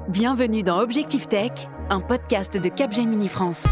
Bienvenue dans Objectif Tech, un podcast de Capgemini France.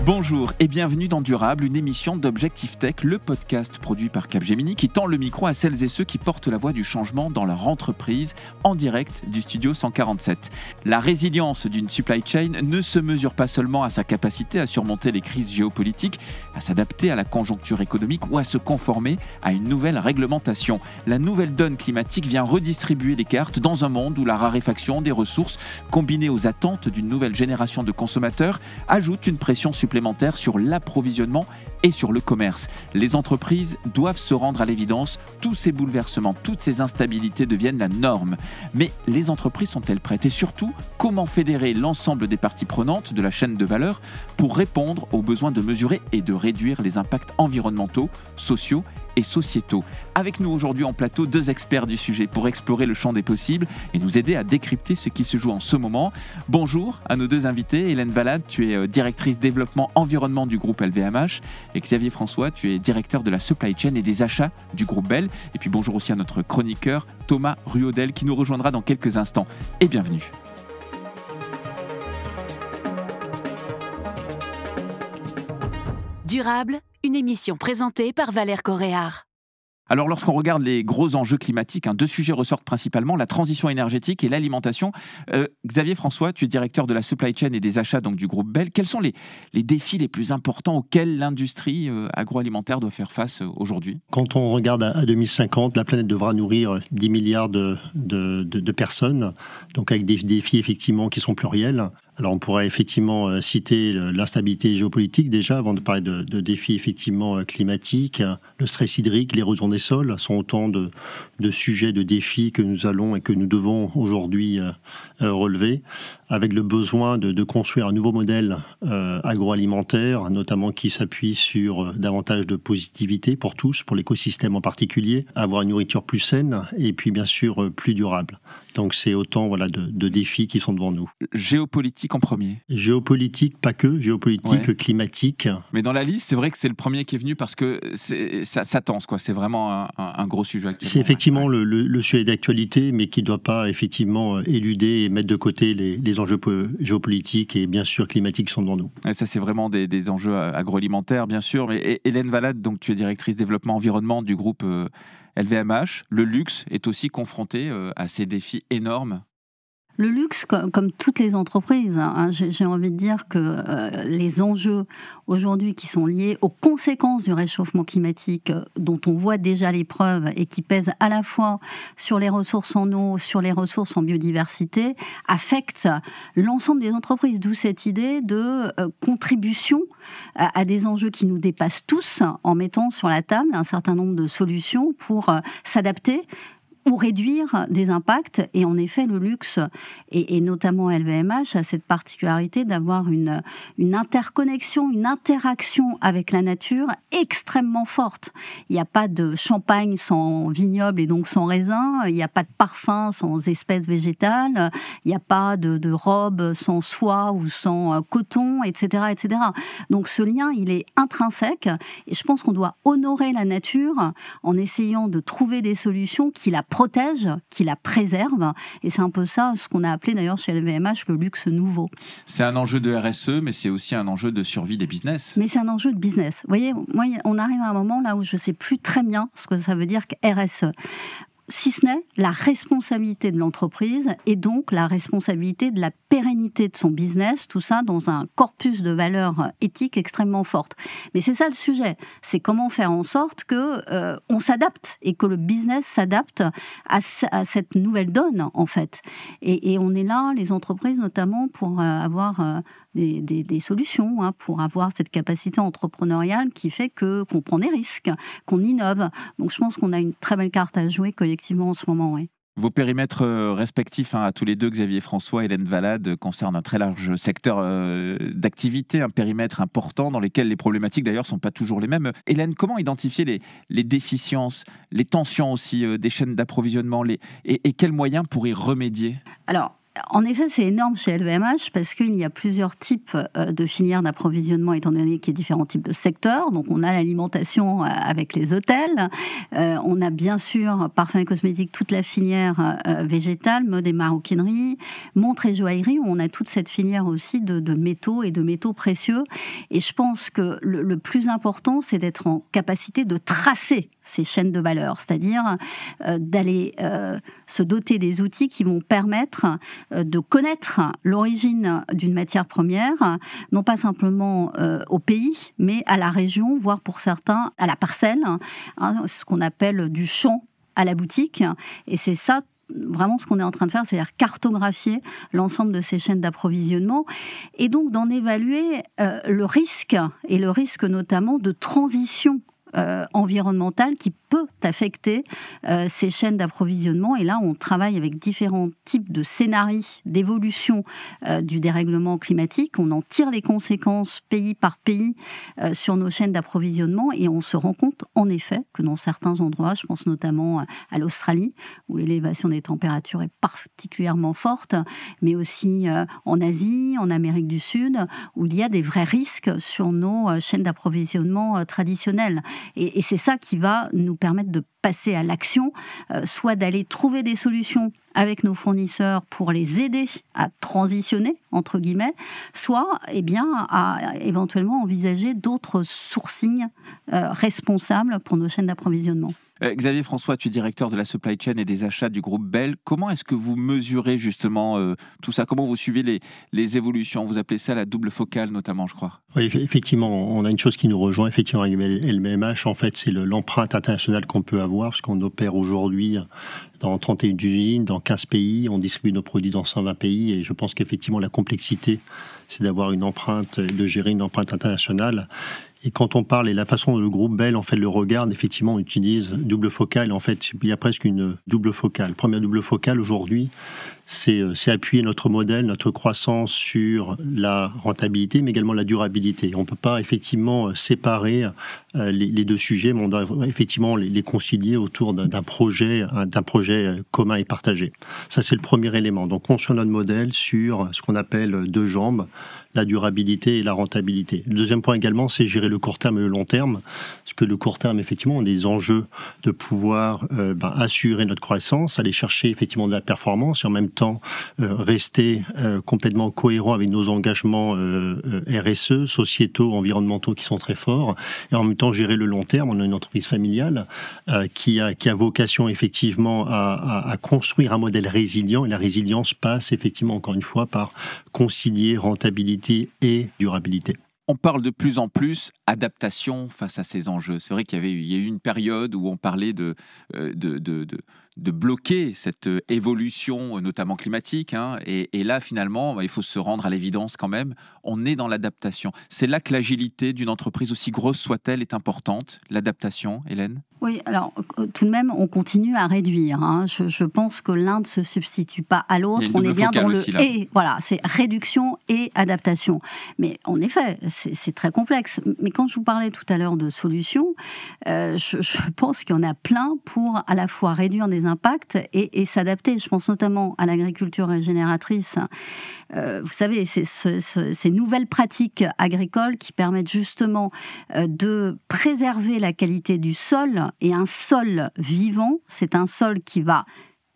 Bonjour et bienvenue dans Durable, une émission d'Objectif Tech, le podcast produit par Capgemini qui tend le micro à celles et ceux qui portent la voix du changement dans leur entreprise, en direct du studio 147. La résilience d'une supply chain ne se mesure pas seulement à sa capacité à surmonter les crises géopolitiques, à s'adapter à la conjoncture économique ou à se conformer à une nouvelle réglementation. La nouvelle donne climatique vient redistribuer les cartes dans un monde où la raréfaction des ressources, combinée aux attentes d'une nouvelle génération de consommateurs, ajoute une pression supplémentaire sur l'approvisionnement et sur le commerce. Les entreprises doivent se rendre à l'évidence, tous ces bouleversements, toutes ces instabilités deviennent la norme. Mais les entreprises sont-elles prêtes? Et surtout, comment fédérer l'ensemble des parties prenantes de la chaîne de valeur pour répondre aux besoins de mesurer et de réduire les impacts environnementaux, sociaux et sociétaux. Avec nous aujourd'hui en plateau, deux experts du sujet pour explorer le champ des possibles et nous aider à décrypter ce qui se joue en ce moment. Bonjour à nos deux invités. Hélène Valade, tu es directrice développement environnement du groupe LVMH et Xavier François, tu es directeur de la supply chain et des achats du groupe Bell. Et puis bonjour aussi à notre chroniqueur Thomas Ruodel qui nous rejoindra dans quelques instants. Et bienvenue. Durable, une émission présentée par Valère Coréard. Alors lorsqu'on regarde les gros enjeux climatiques, deux sujets ressortent principalement, la transition énergétique et l'alimentation. Xavier François, tu es directeur de la supply chain et des achats donc, du groupe Bell. Quels sont les défis les plus importants auxquels l'industrie agroalimentaire doit faire face aujourd'hui? Quand on regarde à 2050, la planète devra nourrir 10 milliards de personnes, donc avec des défis effectivement qui sont pluriels. Alors on pourrait effectivement citer l'instabilité géopolitique déjà, avant de parler de défis effectivement climatiques. Le stress hydrique, l'érosion des sols sont autant de sujets, de défis que nous allons et que nous devons aujourd'hui relever, avec le besoin de construire un nouveau modèle agroalimentaire, notamment qui s'appuie sur davantage de positivité pour tous, pour l'écosystème en particulier, avoir une nourriture plus saine et puis bien sûr plus durable. Donc c'est autant de défis qui sont devant nous. Géopolitique en premier. Géopolitique, pas que, géopolitique, climatique. Mais dans la liste, c'est vrai que c'est le premier qui est venu parce que ça tense, quoi. C'est vraiment un gros sujet actuellement. C'est effectivement le sujet d'actualité, mais qui ne doit pas effectivement éluder et mettre de côté les enjeux géopolitiques et bien sûr climatiques qui sont devant nous. Et ça, c'est vraiment des enjeux agroalimentaires, bien sûr. Mais Hélène Valade, donc, tu es directrice développement environnement du groupe LVMH. Le luxe est aussi confronté à ces défis énormes. Le luxe, comme toutes les entreprises, j'ai envie de dire que les enjeux aujourd'hui qui sont liés aux conséquences du réchauffement climatique, dont on voit déjà les preuves et qui pèsent à la fois sur les ressources en eau, sur les ressources en biodiversité, affectent l'ensemble des entreprises. D'où cette idée de contribution à des enjeux qui nous dépassent tous, en mettant sur la table un certain nombre de solutions pour s'adapter ou réduire des impacts. Et en effet, le luxe, et notamment LVMH, a cette particularité d'avoir une interconnexion, une interaction avec la nature extrêmement forte. Il n'y a pas de champagne sans vignoble et donc sans raisin, il n'y a pas de parfum sans espèces végétales, il n'y a pas de robe sans soie ou sans coton, etc., etc. Donc ce lien, il est intrinsèque, et je pense qu'on doit honorer la nature en essayant de trouver des solutions qui la protège, qui la préserve. Et c'est un peu ça, ce qu'on a appelé d'ailleurs chez LVMH le luxe nouveau. C'est un enjeu de RSE, mais c'est aussi un enjeu de survie des business. Mais c'est un enjeu de business. Vous voyez, moi, on arrive à un moment là où je ne sais plus très bien ce que ça veut dire que RSE. Si ce n'est la responsabilité de l'entreprise et donc la responsabilité de la pérennité de son business, tout ça dans un corpus de valeurs éthiques extrêmement fortes. Mais c'est ça le sujet, c'est comment faire en sorte que on s'adapte et que le business s'adapte à cette nouvelle donne en fait. Et on est là, les entreprises notamment, pour avoir des solutions, pour avoir cette capacité entrepreneuriale qui fait qu'on prend des risques, qu'on innove. Donc je pense qu'on a une très belle carte à jouer collectivement en ce moment, oui. Vos périmètres respectifs à tous les deux, Xavier François et Hélène Valade, concernent un très large secteur d'activité, un périmètre important dans lequel les problématiques d'ailleurs ne sont pas toujours les mêmes. Hélène, comment identifier les déficiences, les tensions aussi des chaînes d'approvisionnement et quels moyens pour y remédier ? Alors, En effet, c'est énorme chez LVMH parce qu'il y a plusieurs types de filières d'approvisionnement étant donné qu'il y a différents types de secteurs. Donc on a l'alimentation avec les hôtels, on a bien sûr parfums et cosmétiques, toute la filière végétale, mode et maroquinerie, montres et joaillerie, où on a toute cette filière aussi de métaux et de métaux précieux. Et je pense que le plus important, c'est d'être en capacité de tracer ces chaînes de valeur, c'est-à-dire d'aller se doter des outils qui vont permettre de connaître l'origine d'une matière première, non pas simplement au pays, mais à la région, voire pour certains à la parcelle, ce qu'on appelle du champ à la boutique. Et c'est ça vraiment ce qu'on est en train de faire, c'est-à-dire cartographier l'ensemble de ces chaînes d'approvisionnement et donc d'en évaluer le risque, et le risque notamment de transition environnementale qui peut affecter ces chaînes d'approvisionnement. Et là, on travaille avec différents types de scénarios d'évolution du dérèglement climatique. On en tire les conséquences pays par pays sur nos chaînes d'approvisionnement et on se rend compte, en effet, que dans certains endroits, je pense notamment à l'Australie, où l'élévation des températures est particulièrement forte, mais aussi en Asie, en Amérique du Sud, où il y a des vrais risques sur nos chaînes d'approvisionnement traditionnelles. Et c'est ça qui va nous permettre de passer à l'action, soit d'aller trouver des solutions avec nos fournisseurs pour les aider à transitionner, entre guillemets, soit à éventuellement envisager d'autres sourcings responsables pour nos chaînes d'approvisionnement. Xavier François, tu es directeur de la supply chain et des achats du groupe Bell. Comment est-ce que vous mesurez justement tout ça? Comment vous suivez les évolutions? Vous appelez ça la double focale notamment, je crois. Oui, effectivement, on a une chose qui nous rejoint effectivement avec LVMH, en fait, c'est l'empreinte internationale qu'on peut avoir, parce qu'on opère aujourd'hui dans 31 usines, dans 15 pays, on distribue nos produits dans 120 pays, et je pense qu'effectivement la complexité, c'est d'avoir une empreinte, de gérer une empreinte internationale. Et quand on parle, et la façon dont le groupe Bell en fait le regarde, effectivement, on utilise double focale. En fait, il y a presque une double focale. Première double focale aujourd'hui, c'est appuyer notre modèle, notre croissance sur la rentabilité, mais également la durabilité. On ne peut pas effectivement séparer les deux sujets, mais on doit effectivement les concilier autour d'un projet commun et partagé. Ça, c'est le premier élément. Donc, construire notre modèle sur ce qu'on appelle deux jambes, la durabilité et la rentabilité. Le deuxième point également, c'est gérer le court terme et le long terme. Parce que le court terme, effectivement, on a des enjeux de pouvoir assurer notre croissance, aller chercher effectivement de la performance et en même temps rester complètement cohérent avec nos engagements RSE, sociétaux, environnementaux qui sont très forts. Et en même temps, gérer le long terme. On a une entreprise familiale qui a vocation effectivement à construire un modèle résilient. Et la résilience passe effectivement, encore une fois, par concilier rentabilité et durabilité. On parle de plus en plus adaptation face à ces enjeux. C'est vrai qu'il y a eu une période où on parlait de bloquer cette évolution, notamment climatique. Et là, finalement, il faut se rendre à l'évidence quand même, on est dans l'adaptation. C'est là que l'agilité d'une entreprise, aussi grosse soit-elle, est importante, l'adaptation, Hélène? Oui, alors tout de même, on continue à réduire. Je pense que l'un ne se substitue pas à l'autre. On est bien dans le « et ». Voilà, c'est réduction et adaptation. Mais en effet, c'est très complexe. Mais quand je vous parlais tout à l'heure de solutions, je pense qu'il y en a plein pour à la fois réduire des impacts et s'adapter. Je pense notamment à l'agriculture régénératrice. Vous savez, c'est ces nouvelles pratiques agricoles qui permettent justement de préserver la qualité du sol. Et un sol vivant, c'est un sol qui va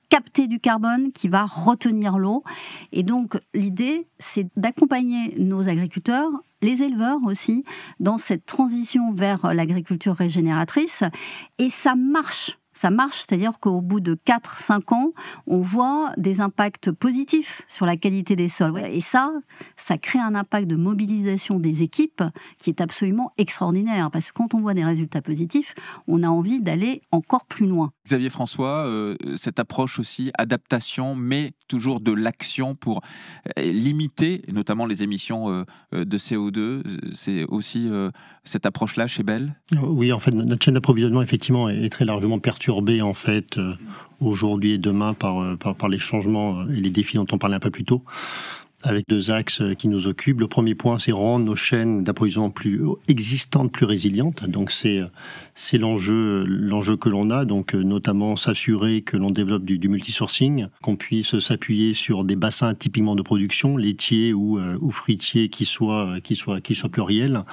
capter du carbone, qui va retenir l'eau. Et donc, l'idée, c'est d'accompagner nos agriculteurs, les éleveurs aussi, dans cette transition vers l'agriculture régénératrice. Et ça marche. Ça marche, c'est-à-dire qu'au bout de 4-5 ans, on voit des impacts positifs sur la qualité des sols. Et ça crée un impact de mobilisation des équipes qui est absolument extraordinaire. Parce que quand on voit des résultats positifs, on a envie d'aller encore plus loin. Xavier François, cette approche aussi, adaptation, mais toujours de l'action pour limiter, notamment les émissions de CO2, c'est aussi cette approche-là chez Bell? Oui, en fait, notre chaîne d'approvisionnement, effectivement, est très largement perturbée, en fait, aujourd'hui et demain par les changements et les défis dont on parlait un peu plus tôt. avec 2 axes qui nous occupent. Le premier point, c'est rendre nos chaînes d'approvisionnement existantes plus résilientes. Donc c'est l'enjeu que l'on a, donc notamment s'assurer que l'on développe du multisourcing, qu'on puisse s'appuyer sur des bassins typiquement de production, laitiers ou fruitiers qui soient pluriels.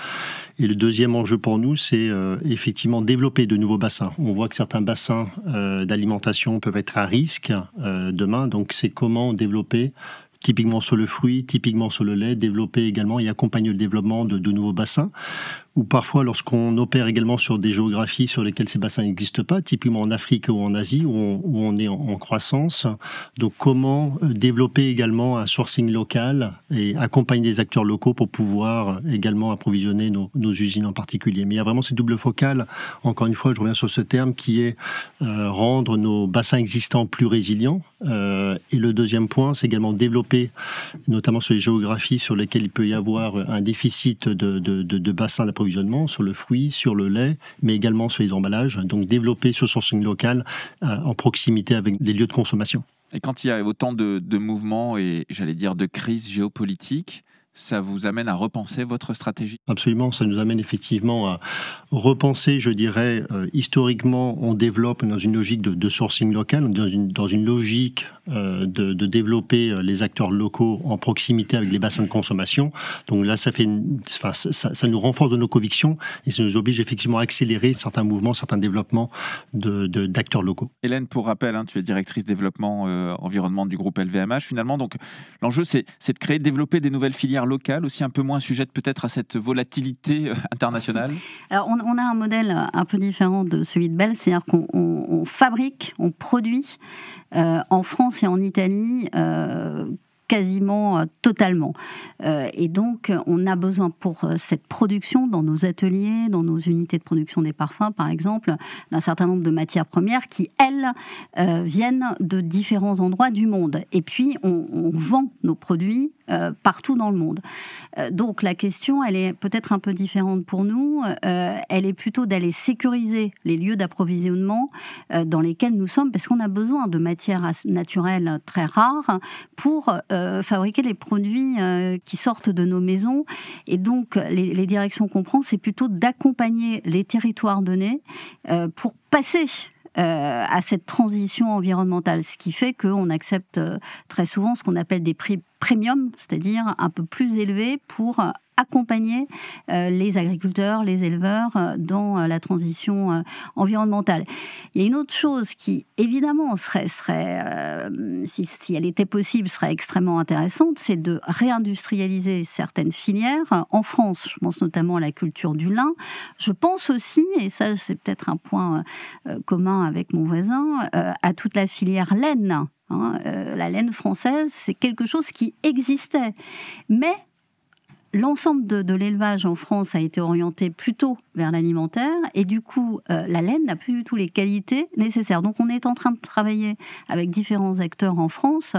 Et le deuxième enjeu pour nous, c'est effectivement développer de nouveaux bassins. On voit que certains bassins d'alimentation peuvent être à risque demain, donc c'est comment développer typiquement sur le fruit, typiquement sur le lait, développer également et accompagner le développement de nouveaux bassins. Ou parfois, lorsqu'on opère également sur des géographies sur lesquelles ces bassins n'existent pas, typiquement en Afrique ou en Asie, où on est en croissance. Donc, comment développer également un sourcing local et accompagner des acteurs locaux pour pouvoir également approvisionner nos usines en particulier. Mais il y a vraiment cette double focale, encore une fois, je reviens sur ce terme, qui est rendre nos bassins existants plus résilients. Et le deuxième point, c'est également développer, notamment sur les géographies sur lesquelles il peut y avoir un déficit de bassins d'approvisionnement, sur le fruit, sur le lait, mais également sur les emballages. Donc développer ce sourcing local en proximité avec les lieux de consommation. Et quand il y a autant de mouvements et, j'allais dire, de crises géopolitiques, ça vous amène à repenser votre stratégie? Absolument, ça nous amène effectivement à repenser, je dirais, historiquement, on développe dans une logique de sourcing local, dans une logique de développer les acteurs locaux en proximité avec les bassins de consommation. Donc là, ça nous renforce de nos convictions et ça nous oblige effectivement à accélérer certains mouvements, certains développements d'acteurs locaux. Hélène, pour rappel, tu es directrice développement environnement du groupe LVMH. Finalement, donc, l'enjeu, c'est de créer, développer des nouvelles filières locales, aussi un peu moins sujettes peut-être à cette volatilité internationale. Alors, on a un modèle un peu différent de celui de Bell, c'est-à-dire qu'on fabrique, on produit en France et en Italie quasiment totalement. Et donc, on a besoin pour cette production, dans nos ateliers, dans nos unités de production des parfums, par exemple, d'un certain nombre de matières premières qui, elles, viennent de différents endroits du monde. Et puis, on vend nos produits partout dans le monde. Donc, la question, elle est peut-être un peu différente pour nous. Elle est plutôt d'aller sécuriser les lieux d'approvisionnement dans lesquels nous sommes, parce qu'on a besoin de matières naturelles très rares pour fabriquer les produits qui sortent de nos maisons. Et donc, les directions qu'on prend, c'est plutôt d'accompagner les territoires donnés pour passer à cette transition environnementale, ce qui fait qu'on accepte très souvent ce qu'on appelle des prix premium, c'est-à-dire un peu plus élevés pour accompagner les agriculteurs, les éleveurs dans la transition environnementale. Il y a une autre chose qui, évidemment, serait si elle était possible, serait extrêmement intéressante, c'est de réindustrialiser certaines filières. En France, je pense notamment à la culture du lin. Je pense aussi, et ça c'est peut-être un point commun avec mon voisin, à toute la filière laine. La laine française, c'est quelque chose qui existait. Mais l'ensemble de l'élevage en France a été orienté plutôt vers l'alimentaire et du coup, la laine n'a plus du tout les qualités nécessaires. Donc, on est en train de travailler avec différents acteurs en France,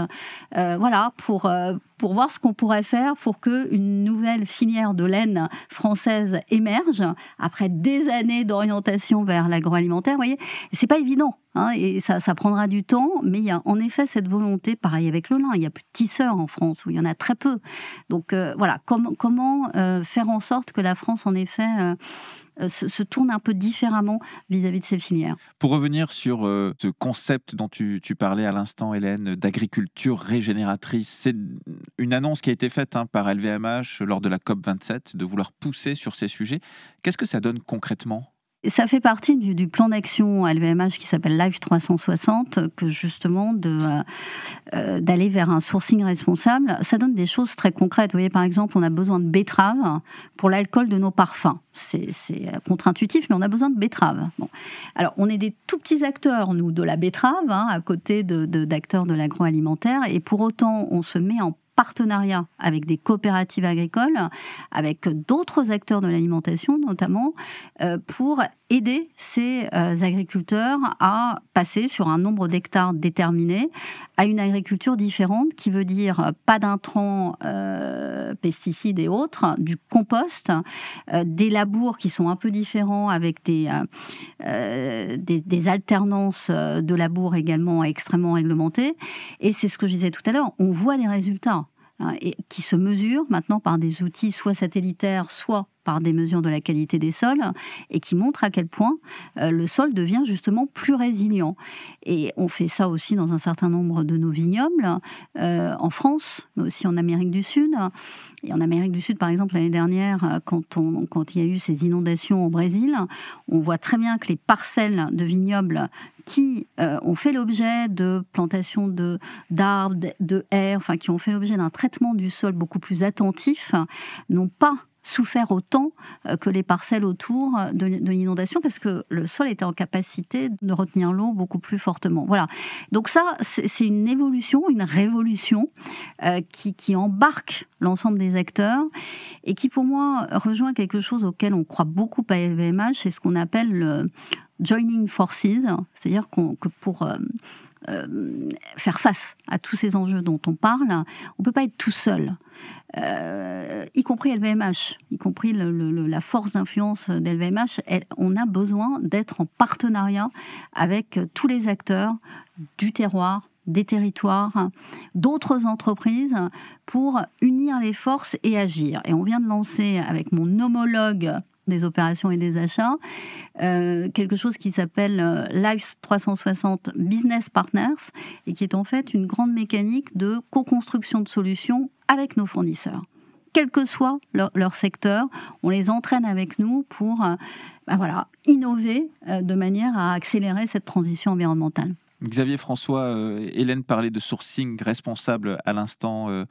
pour voir ce qu'on pourrait faire pour qu'une nouvelle filière de laine française émerge après des années d'orientation vers l'agroalimentaire. Vous voyez, c'est pas évident. Et ça prendra du temps, mais il y a en effet cette volonté, pareil avec le lin, il y a plus de tisseurs en France, où il y en a très peu. Donc comment faire en sorte que la France, en effet, se tourne un peu différemment vis-à-vis de ces filières. Pour revenir sur ce concept dont tu parlais à l'instant, Hélène, d'agriculture régénératrice, c'est une annonce qui a été faite par LVMH lors de la COP27, de vouloir pousser sur ces sujets. Qu'est-ce que ça donne concrètement ? Ça fait partie du plan d'action LVMH qui s'appelle Life 360, que justement d'aller vers un sourcing responsable. Ça donne des choses très concrètes. Vous voyez, par exemple, on a besoin de betteraves pour l'alcool de nos parfums. C'est contre-intuitif, mais on a besoin de betteraves. Bon. Alors, on est des tout petits acteurs, nous, de la betterave, à côté d'acteurs de l'agroalimentaire. Et pour autant, on se met en partenariat avec des coopératives agricoles, avec d'autres acteurs de l'alimentation notamment, pour aider ces agriculteurs à passer sur un nombre d'hectares déterminé à une agriculture différente, qui veut dire pas d'intrants, pesticides et autres, du compost, des labours qui sont un peu différents avec des alternances de labours également extrêmement réglementées. Et c'est ce que je disais tout à l'heure, on voit des résultats. et qui se mesurent maintenant par des outils soit satellitaires, soit par des mesures de la qualité des sols, et qui montrent à quel point le sol devient justement plus résilient. Et on fait ça aussi dans un certain nombre de nos vignobles, en France, mais aussi en Amérique du Sud. Et en Amérique du Sud, par exemple, l'année dernière, quand il y a eu ces inondations au Brésil, on voit très bien que les parcelles de vignobles qui ont fait l'objet de plantations d'arbres, de haies, enfin qui ont fait l'objet d'un traitement du sol beaucoup plus attentif, n'ont pas souffert autant que les parcelles autour de l'inondation, parce que le sol était en capacité de retenir l'eau beaucoup plus fortement. Voilà. Donc ça, c'est une évolution, une révolution qui embarque l'ensemble des acteurs et qui, pour moi, rejoint quelque chose auquel on croit beaucoup à LVMH, c'est ce qu'on appelle le joining forces, c'est-à-dire que pour faire face à tous ces enjeux dont on parle, on ne peut pas être tout seul. Y compris LVMH, y compris la force d'influence d'LVMH, on a besoin d'être en partenariat avec tous les acteurs du terroir, des territoires, d'autres entreprises pour unir les forces et agir. Et on vient de lancer avec mon homologue des opérations et des achats, quelque chose qui s'appelle Life 360 Business Partners, et qui est en fait une grande mécanique de co-construction de solutions avec nos fournisseurs. Quel que soit leur secteur, on les entraîne avec nous pour innover de manière à accélérer cette transition environnementale. Xavier François, Hélène parlait de sourcing responsable à l'instant.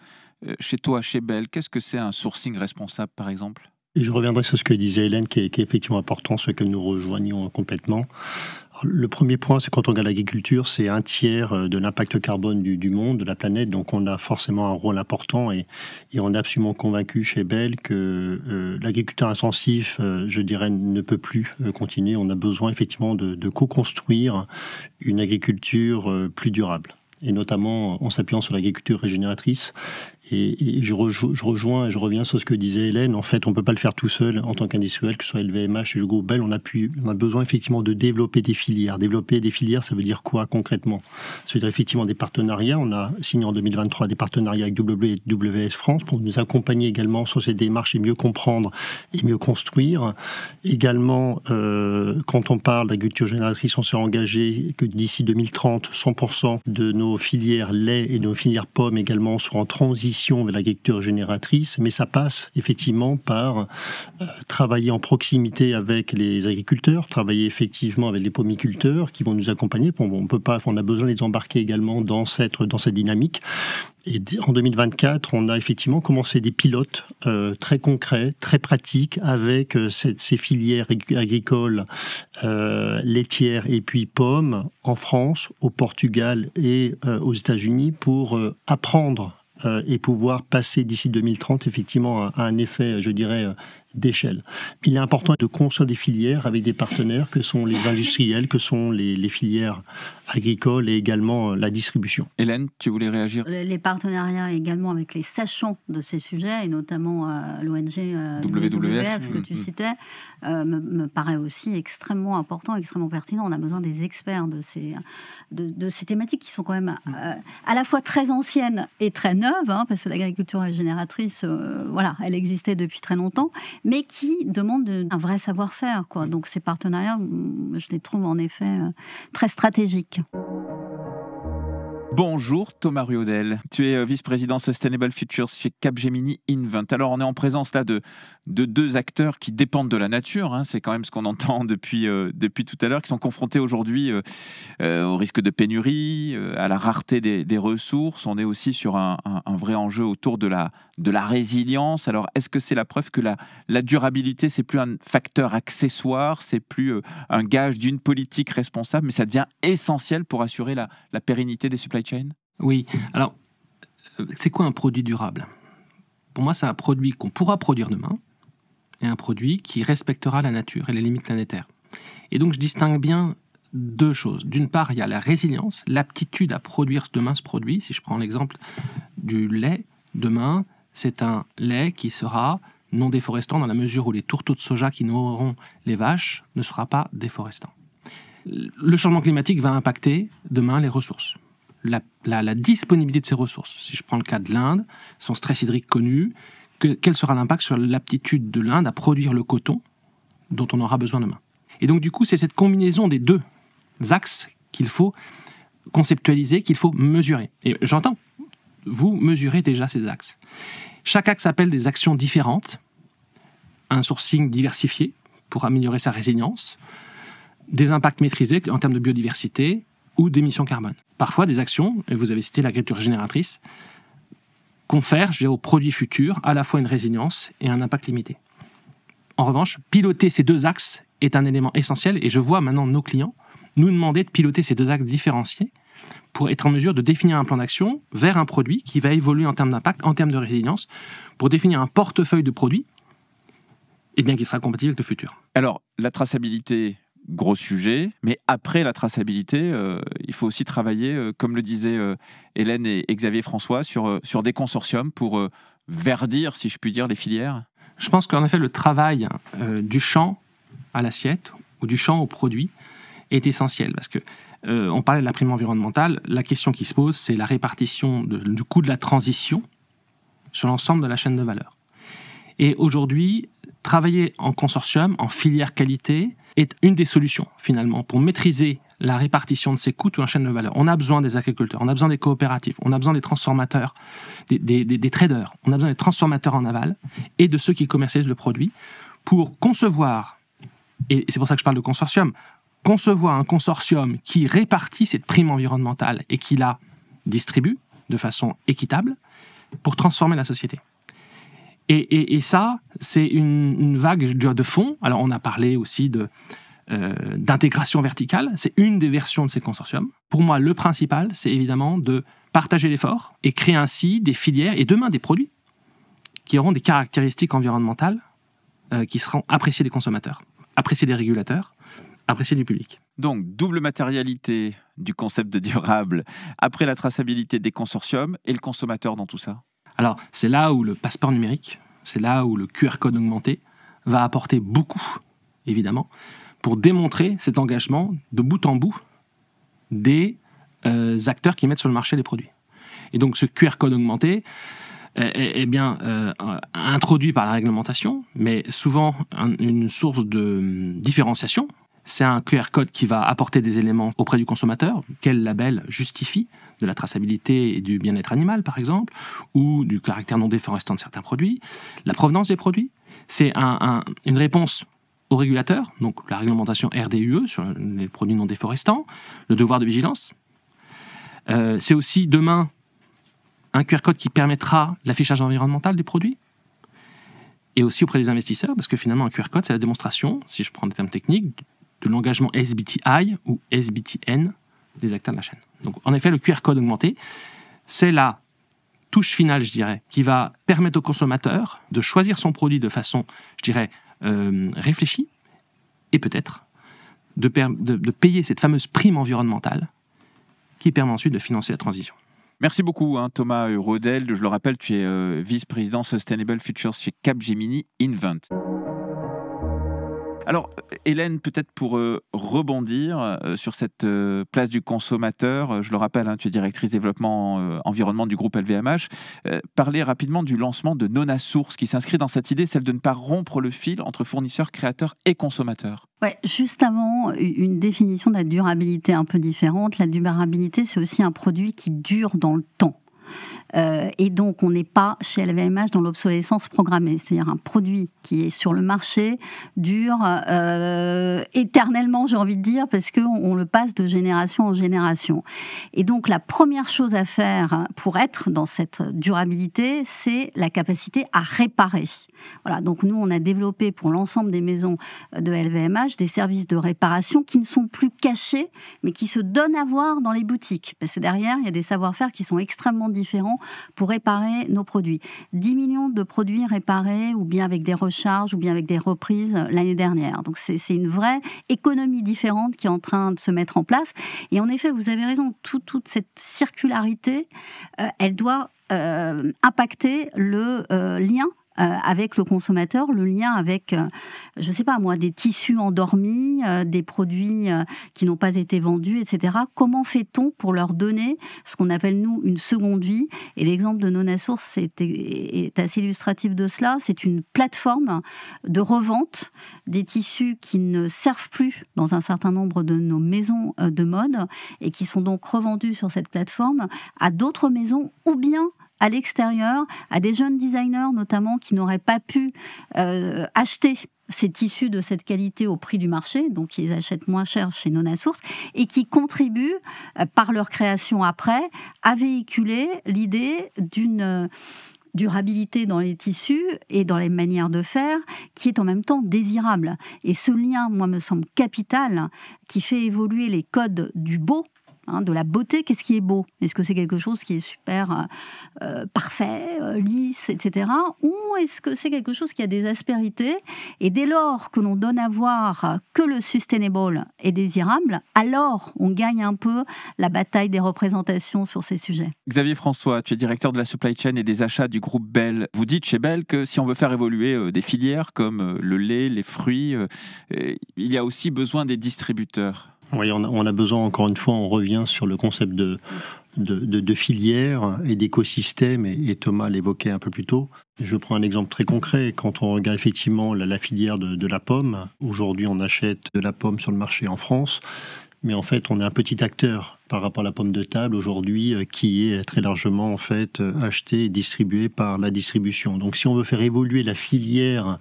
Chez toi, chez Bell, qu'est-ce que c'est un sourcing responsable, par exemple ? Et je reviendrai sur ce que disait Hélène, qui est effectivement important, ce que nous rejoignons complètement. Alors, le premier point, c'est quand on regarde l'agriculture, c'est 1/3 de l'impact carbone du monde, de la planète, donc on a forcément un rôle important et on est absolument convaincu chez Bell que l'agriculteur intensif, je dirais, ne peut plus continuer. On a besoin effectivement de co-construire une agriculture plus durable, et notamment en s'appuyant sur l'agriculture régénératrice. Et je rejoins et je reviens sur ce que disait Hélène. En fait, on ne peut pas le faire tout seul en tant qu'industriel, que ce soit LVMH et le groupe Bell. On a besoin effectivement de développer des filières. Développer des filières, ça veut dire quoi concrètement ? Ça veut dire effectivement des partenariats. On a signé en 2023 des partenariats avec WWF France pour nous accompagner également sur cette démarche et mieux comprendre et mieux construire. Également, quand on parle d'agriculture génératrice, on s'est engagé que d'ici 2030, 100% de nos filières lait et de nos filières pommes également seront en transition vers l'agriculture génératrice, mais ça passe effectivement par travailler en proximité avec les agriculteurs, travailler effectivement avec les pomiculteurs qui vont nous accompagner. On a besoin de les embarquer également dans cette dynamique. Et en 2024, on a effectivement commencé des pilotes très concrets, très pratiques avec ces filières agricoles, laitières et puis pommes en France, au Portugal et aux États-Unis pour apprendre et pouvoir passer d'ici 2030 effectivement à un effet, je dirais, d'échelle. Il est important de construire des filières avec des partenaires que sont les industriels, que sont les filières agricoles et également la distribution. Hélène, tu voulais réagir ? Les partenariats également avec les sachants de ces sujets, et notamment l'ONG WWF que tu citais, me paraît aussi extrêmement important, extrêmement pertinent. On a besoin des experts de ces thématiques qui sont quand même à la fois très anciennes et très neuves, parce que l'agriculture régénératrice, elle existait depuis très longtemps, mais qui demandent un vrai savoir-faire, quoi. Donc ces partenariats, je les trouve en effet très stratégiques. Bonjour Thomas Ruaudel, tu es vice-président Sustainable Futures chez Capgemini Invent. Alors on est en présence là de deux acteurs qui dépendent de la nature, c'est quand même ce qu'on entend depuis tout à l'heure, qui sont confrontés aujourd'hui au risque de pénurie, à la rareté des ressources. On est aussi sur un vrai enjeu autour de la résilience. Alors est-ce que c'est la preuve que la durabilité, c'est plus un facteur accessoire, c'est plus un gage d'une politique responsable, mais ça devient essentiel pour assurer la pérennité des supply chain ? Oui, alors c'est quoi un produit durable ? Pour moi, c'est un produit qu'on pourra produire demain et un produit qui respectera la nature et les limites planétaires. Et donc je distingue bien deux choses. D'une part, il y a la résilience, l'aptitude à produire demain ce produit. Si je prends l'exemple du lait, demain, c'est un lait qui sera non déforestant dans la mesure où les tourteaux de soja qui nourriront les vaches ne sera pas déforestant. Le changement climatique va impacter demain les ressources. la disponibilité de ces ressources. Si je prends le cas de l'Inde, son stress hydrique connu, quel sera l'impact sur l'aptitude de l'Inde à produire le coton dont on aura besoin demain. Et donc du coup, c'est cette combinaison des deux axes qu'il faut conceptualiser, qu'il faut mesurer. Et j'entends, vous mesurez déjà ces axes. Chaque axe appelle des actions différentes, un sourcing diversifié pour améliorer sa résilience, des impacts maîtrisés en termes de biodiversité ou d'émissions carbone. Parfois, des actions, et vous avez cité l'agriculture régénératrice, confèrent, aux produits futurs à la fois une résilience et un impact limité. En revanche, piloter ces deux axes est un élément essentiel, et je vois maintenant nos clients nous demander de piloter ces deux axes différenciés pour être en mesure de définir un plan d'action vers un produit qui va évoluer en termes d'impact, en termes de résilience, pour définir un portefeuille de produits qui sera compatible avec le futur. Alors, la traçabilité, gros sujet, mais après la traçabilité, il faut aussi travailler, comme le disaient Hélène et Xavier François, sur des consortiums pour verdir, si je puis dire, les filières. Je pense qu'en effet, le travail du champ à l'assiette ou du champ au produit est essentiel, parce que on parlait de la prime environnementale, la question qui se pose, c'est la répartition du coût de la transition sur l'ensemble de la chaîne de valeur. Et aujourd'hui, travailler en consortium, en filière qualité, est une des solutions, finalement, pour maîtriser la répartition de ces coûts sur la chaîne de valeur. On a besoin des agriculteurs, on a besoin des coopératives, on a besoin des transformateurs, des traders, on a besoin des transformateurs en aval et de ceux qui commercialisent le produit pour concevoir, et c'est pour ça que je parle de consortium, concevoir un consortium qui répartit cette prime environnementale et qui la distribue de façon équitable pour transformer la société. Et ça, c'est une vague de fond. Alors, on a parlé aussi d'intégration verticale. C'est une des versions de ces consortiums. Pour moi, le principal, c'est évidemment de partager l'effort et créer ainsi des filières et demain des produits qui auront des caractéristiques environnementales qui seront appréciées des consommateurs, appréciées des régulateurs, appréciées du public. Donc, double matérialité du concept de durable après la traçabilité des consortiums et le consommateur dans tout ça. Alors, c'est là où le passeport numérique, c'est là où le QR code augmenté va apporter beaucoup, évidemment, pour démontrer cet engagement de bout en bout des acteurs qui mettent sur le marché les produits. Et donc, ce QR code augmenté est introduit par la réglementation, mais souvent une source de différenciation. C'est un QR code qui va apporter des éléments auprès du consommateur. Quel label justifie de la traçabilité et du bien-être animal, par exemple, ou du caractère non déforestant de certains produits, la provenance des produits. C'est une réponse au régulateur, donc la réglementation RDUE sur les produits non déforestants, le devoir de vigilance. C'est aussi demain un QR code qui permettra l'affichage environnemental des produits, et aussi auprès des investisseurs, parce que finalement un QR code, c'est la démonstration, si je prends des termes techniques, de l'engagement SBTI ou SBTN des acteurs de la chaîne. Donc, en effet, le QR code augmenté, c'est la touche finale, je dirais, qui va permettre au consommateur de choisir son produit de façon, je dirais, réfléchie, et peut-être de payer cette fameuse prime environnementale qui permet ensuite de financer la transition. Merci beaucoup, Thomas Rodel. Je le rappelle, tu es vice-président Sustainable Futures chez Capgemini Invent. Alors, Hélène, peut-être pour rebondir sur cette place du consommateur, je le rappelle, tu es directrice développement environnement du groupe LVMH, parler rapidement du lancement de Nona Source qui s'inscrit dans cette idée, celle de ne pas rompre le fil entre fournisseurs, créateurs et consommateurs. Ouais, juste avant, une définition de la durabilité un peu différente. La durabilité, c'est aussi un produit qui dure dans le temps. Et donc, on n'est pas chez LVMH dans l'obsolescence programmée. C'est-à-dire un produit qui est sur le marché dure éternellement, j'ai envie de dire, parce qu'on le passe de génération en génération. Et donc, la première chose à faire pour être dans cette durabilité, c'est la capacité à réparer. Voilà, donc nous, on a développé pour l'ensemble des maisons de LVMH des services de réparation qui ne sont plus cachés, mais qui se donnent à voir dans les boutiques. Parce que derrière, il y a des savoir-faire qui sont extrêmement différents pour réparer nos produits. 10 millions de produits réparés, ou bien avec des recharges, ou bien avec des reprises l'année dernière. Donc c'est une vraie économie différente qui est en train de se mettre en place. Et en effet, vous avez raison, toute cette circularité, elle doit impacter le lien avec le consommateur, le lien avec, je ne sais pas moi, des tissus endormis, des produits qui n'ont pas été vendus, etc. Comment fait-on pour leur donner ce qu'on appelle, nous, une seconde vie ? Et l'exemple de Nonasource est assez illustratif de cela. C'est une plateforme de revente des tissus qui ne servent plus dans un certain nombre de nos maisons de mode et qui sont donc revendus sur cette plateforme à d'autres maisons ou bien à l'extérieur, à des jeunes designers notamment qui n'auraient pas pu acheter ces tissus de cette qualité au prix du marché, donc ils achètent moins cher chez Nonasource, et qui contribuent, par leur création après, à véhiculer l'idée d'une durabilité dans les tissus et dans les manières de faire, qui est en même temps désirable. Et ce lien, moi, me semble capital, qui fait évoluer les codes du beau, de la beauté. Qu'est-ce qui est beau ? Est-ce que c'est quelque chose qui est super parfait, lisse, etc. Ou est-ce que c'est quelque chose qui a des aspérités ? Et dès lors que l'on donne à voir que le sustainable est désirable, alors on gagne un peu la bataille des représentations sur ces sujets. Xavier François, tu es directeur de la supply chain et des achats du groupe Bell. Vous dites chez Bell que si on veut faire évoluer des filières comme le lait, les fruits, il y a aussi besoin des distributeurs. Oui, on a besoin, encore une fois, on revient sur le concept de filière et d'écosystème, et Thomas l'évoquait un peu plus tôt. Je prends un exemple très concret. Quand on regarde effectivement la filière de la pomme, aujourd'hui on achète de la pomme sur le marché en France, mais en fait on est un petit acteur par rapport à la pomme de table aujourd'hui qui est très largement en fait achetée et distribuée par la distribution. Donc si on veut faire évoluer la filière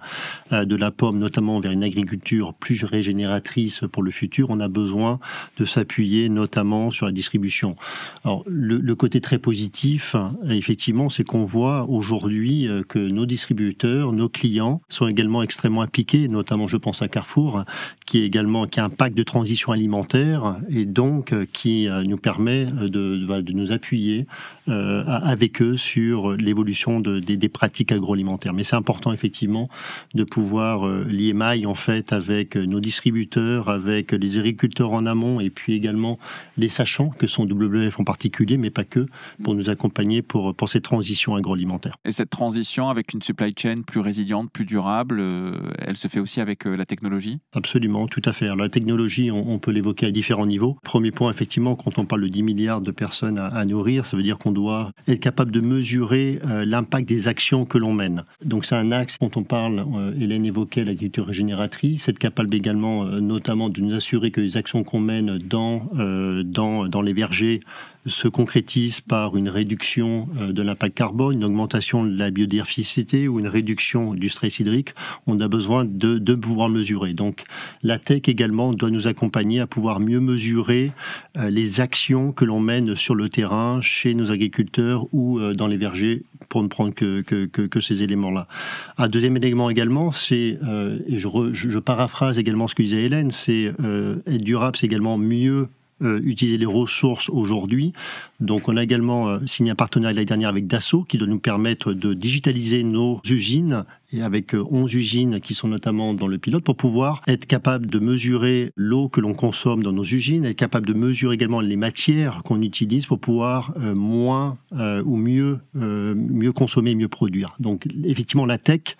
de la pomme, notamment vers une agriculture plus régénératrice pour le futur, on a besoin de s'appuyer notamment sur la distribution. Alors le côté très positif, effectivement, c'est qu'on voit aujourd'hui que nos distributeurs, nos clients sont également extrêmement impliqués, notamment je pense à Carrefour, qui a un pacte de transition alimentaire et donc qui nous permet de nous appuyer avec eux sur l'évolution des pratiques agroalimentaires. Mais c'est important effectivement de pouvoir lier maille en fait avec nos distributeurs, avec les agriculteurs en amont et puis également les sachants que sont WWF en particulier, mais pas que, pour nous accompagner pour cette transition agroalimentaire. Et cette transition avec une supply chain plus résiliente, plus durable, elle se fait aussi avec la technologie ? Absolument, tout à fait. Alors, la technologie, on peut l'évoquer à différents niveaux. Premier point, effectivement, quand on parle de 10 milliards de personnes à nourrir, ça veut dire qu'on doit être capable de mesurer l'impact des actions que l'on mène. Donc c'est un axe, quand on parle, Hélène évoquait l'agriculture régénératrice, être capable également notamment de nous assurer que les actions qu'on mène dans les vergers se concrétise par une réduction de l'impact carbone, une augmentation de la biodiversité ou une réduction du stress hydrique. On a besoin de pouvoir mesurer. Donc la tech également doit nous accompagner à pouvoir mieux mesurer les actions que l'on mène sur le terrain, chez nos agriculteurs ou dans les vergers, pour ne prendre que ces éléments-là. Un deuxième élément également, c'est, et je paraphrase également ce que disait Hélène, c'est être durable, c'est également mieux utiliser les ressources aujourd'hui. Donc on a également signé un partenariat l'année dernière avec Dassault qui doit nous permettre de digitaliser nos usines, et avec 11 usines qui sont notamment dans le pilote, pour pouvoir être capable de mesurer l'eau que l'on consomme dans nos usines, être capable de mesurer également les matières qu'on utilise pour pouvoir moins ou mieux consommer, mieux produire. Donc effectivement la tech,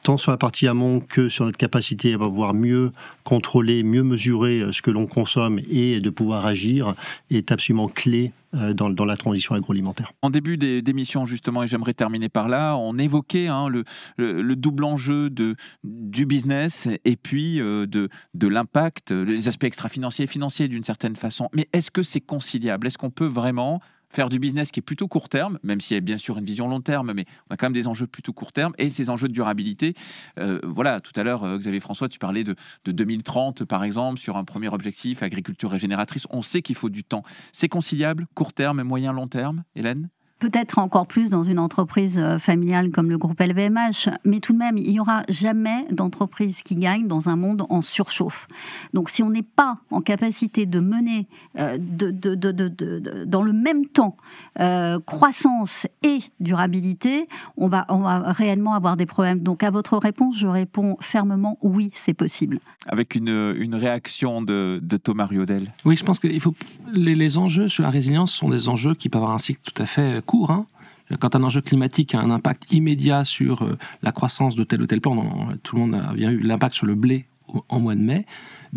tant sur la partie amont que sur notre capacité à pouvoir mieux contrôler, mieux mesurer ce que l'on consomme et de pouvoir agir, est absolument clé dans la transition agroalimentaire. En début d'émission, justement, et j'aimerais terminer par là, on évoquait le double enjeu du business et puis de l'impact, les aspects extra-financiers et financiers d'une certaine façon. Mais est-ce que c'est conciliable ? Est-ce qu'on peut vraiment faire du business qui est plutôt court terme, même s'il y a bien sûr une vision long terme, mais on a quand même des enjeux plutôt court terme et ces enjeux de durabilité. Voilà, tout à l'heure, Xavier François, tu parlais de 2030, par exemple, sur un premier objectif, agriculture régénératrice. On sait qu'il faut du temps. C'est conciliable, court terme et moyen long terme, Hélène ? Peut-être encore plus dans une entreprise familiale comme le groupe LVMH, mais tout de même, il n'y aura jamais d'entreprise qui gagne dans un monde en surchauffe. Donc si on n'est pas en capacité de mener dans le même temps croissance et durabilité, on va réellement avoir des problèmes. Donc à votre réponse, je réponds fermement oui, c'est possible. Avec une réaction de Thomas Riodel. Oui, je pense que les enjeux sur la résilience sont des enjeux qui peuvent avoir un cycle tout à fait court. Quand un enjeu climatique a un impact immédiat sur la croissance de tel ou tel plan, tout le monde a bien eu l'impact sur le blé en mois de mai,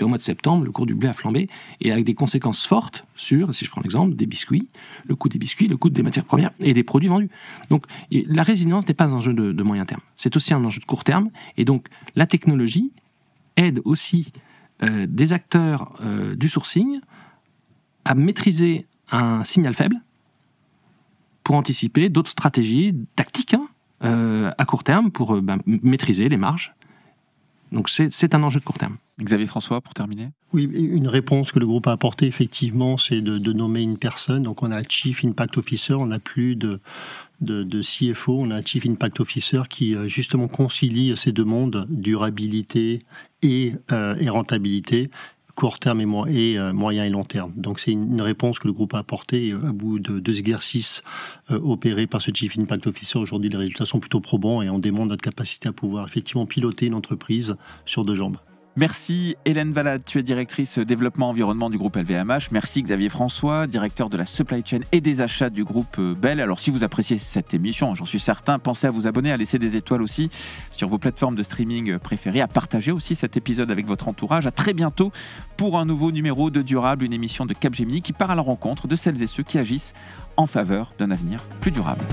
au mois de septembre, le cours du blé a flambé, et avec des conséquences fortes sur, si je prends l'exemple, des biscuits, le coût des matières premières et des produits vendus. Donc la résilience n'est pas un enjeu de moyen terme, c'est aussi un enjeu de court terme, et donc la technologie aide aussi des acteurs du sourcing à maîtriser un signal faible pour anticiper d'autres stratégies tactiques à court terme pour maîtriser les marges. Donc c'est un enjeu de court terme. Xavier François, pour terminer. Oui, une réponse que le groupe a apportée, effectivement, c'est de nommer une personne. Donc on a Chief Impact Officer, on n'a plus de CFO, on a un Chief Impact Officer qui justement concilie ces deux mondes, durabilité et rentabilité, court terme et moyen et long terme. Donc c'est une réponse que le groupe a apportée à bout de 2 exercices opérés par ce Chief Impact Officer. Aujourd'hui, les résultats sont plutôt probants et on démontre notre capacité à pouvoir effectivement piloter une entreprise sur 2 jambes. Merci Hélène Valade, tu es directrice développement environnement du groupe LVMH. Merci Xavier François, directeur de la supply chain et des achats du groupe Bell. Alors si vous appréciez cette émission, j'en suis certain, pensez à vous abonner, à laisser des étoiles aussi sur vos plateformes de streaming préférées, à partager aussi cet épisode avec votre entourage. À très bientôt pour un nouveau numéro de Durable, une émission de Capgemini qui part à la rencontre de celles et ceux qui agissent en faveur d'un avenir plus durable.